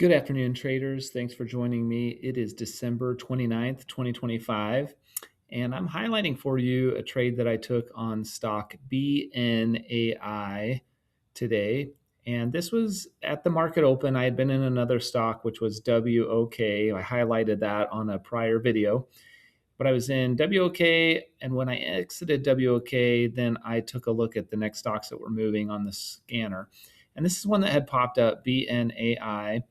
Good afternoon, traders. Thanks for joining me. It is December 29th, 2025, and I'm highlighting for you a trade that I took on stock BNAI today. And this was at the market open. I had been in another stock, which was WOK. I highlighted that on a prior video, but I was in WOK. And when I exited WOK, then I took a look at the next stocks that were moving on the scanner. And this is one that had popped up, BNAI.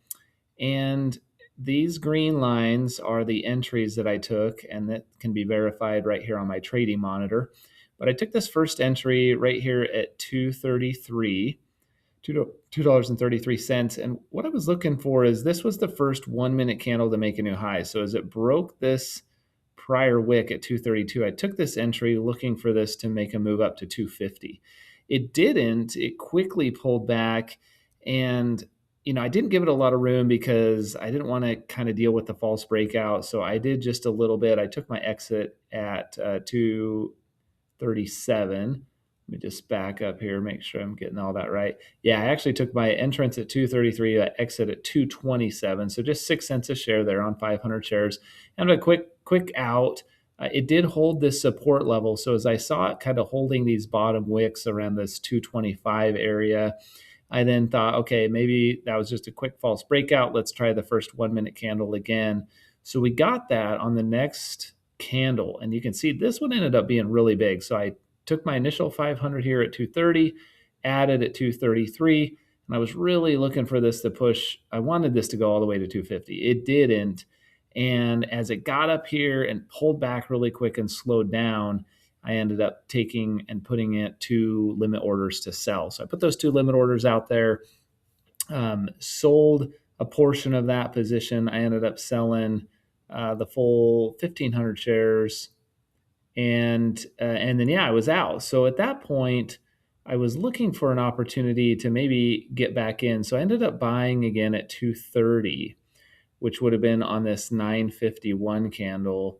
And these green lines are the entries that I took, and that can be verified right here on my trading monitor. But I took this first entry right here at 233, $2.33. And what I was looking for is this was the first 1 minute candle to make a new high. So as it broke this prior wick at 232, I took this entry looking for this to make a move up to 250. It didn't. It quickly pulled back, and I didn't give it a lot of room because I didn't want to kind of deal with the false breakout. So I did just a little bit. I took my exit at 237. Let me just back up here, make sure I'm getting all that right. Yeah, I actually took my entrance at 233, exit at 227. So just 6 cents a share there on 500 shares. And a quick out. It did hold this support level. So as I saw it kind of holding these bottom wicks around this 225 area, I then thought, okay, maybe that was just a quick false breakout. Let's try the first 1 minute candle again. So we got that on the next candle. And you can see this one ended up being really big. So I took my initial 500 here at 230, added at 233, and I was really looking for this to push. I wanted this to go all the way to 250. It didn't. And as it got up here and pulled back really quick and slowed down, I ended up taking and putting it 2 limit orders to sell. So I put those 2 limit orders out there, sold a portion of that position. I ended up selling the full 1,500 shares, and then I was out. So at that point, I was looking for an opportunity to maybe get back in. So I ended up buying again at 230, which would have been on this 951 candle,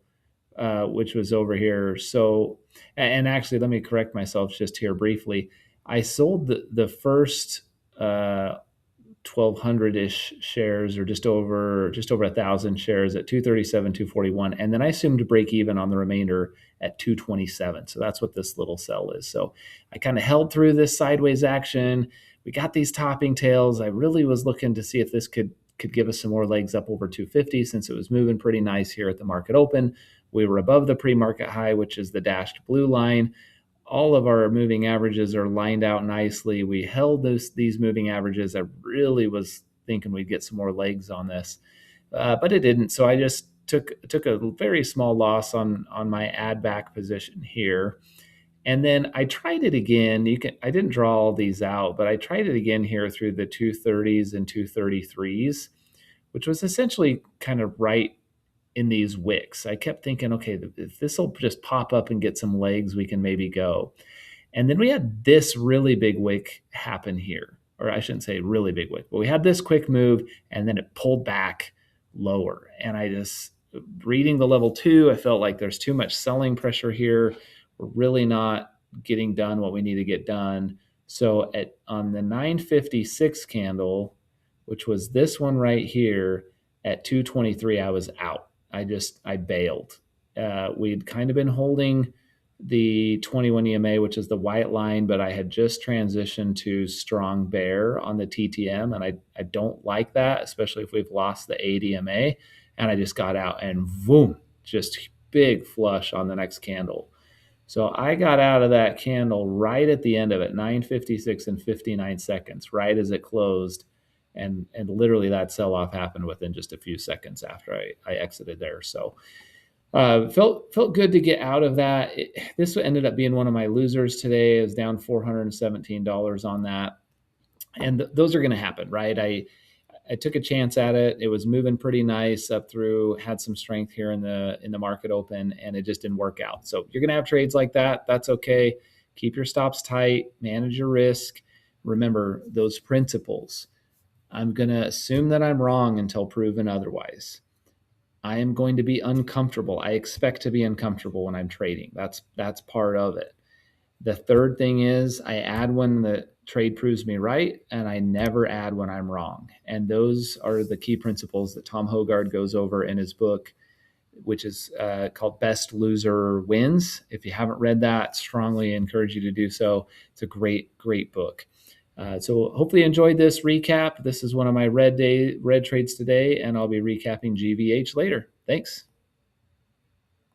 which was over here. So, and actually, let me correct myself just here briefly. I sold the first 1,200-ish shares, or just over 1,000 shares at 237, 241, and then I assumed to break even on the remainder at 227. So that's what this little sell is. So I kind of held through this sideways action. We got these topping tails. I really was looking to see if this could give us some more legs up over 250, since it was moving pretty nice here at the market open. We were above the pre-market high, which is the dashed blue line. All of our moving averages are lined out nicely. We held these moving averages. I really was thinking we'd get some more legs on this, but it didn't. So I just took a very small loss on my add back position here. And then I tried it again. I didn't draw all these out, but I tried it again here through the 230s and 233s, which was essentially kind of right in these wicks. I kept thinking, okay, if this will just pop up and get some legs, we can maybe go. And then we had this really big wick happen here, or I shouldn't say really big wick, but we had this quick move, and then it pulled back lower. And I just, reading the level 2, I felt like there's too much selling pressure here. We're really not getting done what we need to get done. So on the 956 candle, which was this one right here at 223, I was out. I bailed. We'd kind of been holding the 21 EMA, which is the white line, but I had just transitioned to strong bear on the TTM, and I don't like that, especially if we've lost the 8 EMA. And I just got out, and boom, just big flush on the next candle. So I got out of that candle right at the end of it, 9:56 and 59 seconds, right as it closed. And literally that sell-off happened within just a few seconds after I exited there. So felt good to get out of that. This ended up being one of my losers today. It was down $417 on that. And those are going to happen, right? I took a chance at it. It was moving pretty nice up through, had some strength here in the market open, and it just didn't work out. So you're going to have trades like that. That's okay. Keep your stops tight, manage your risk. Remember those principles. I'm going to assume that I'm wrong until proven otherwise. I am going to be uncomfortable. I expect to be uncomfortable when I'm trading. That's part of it. The third thing is I add when trade proves me right, and I never add when I'm wrong. And those are the key principles that Tom Hougaard goes over in his book, which is called Best Loser Wins. If you haven't read that, strongly encourage you to do so. It's a great, great book. So hopefully you enjoyed this recap. This is one of my red trades today, and I'll be recapping GVH later. Thanks.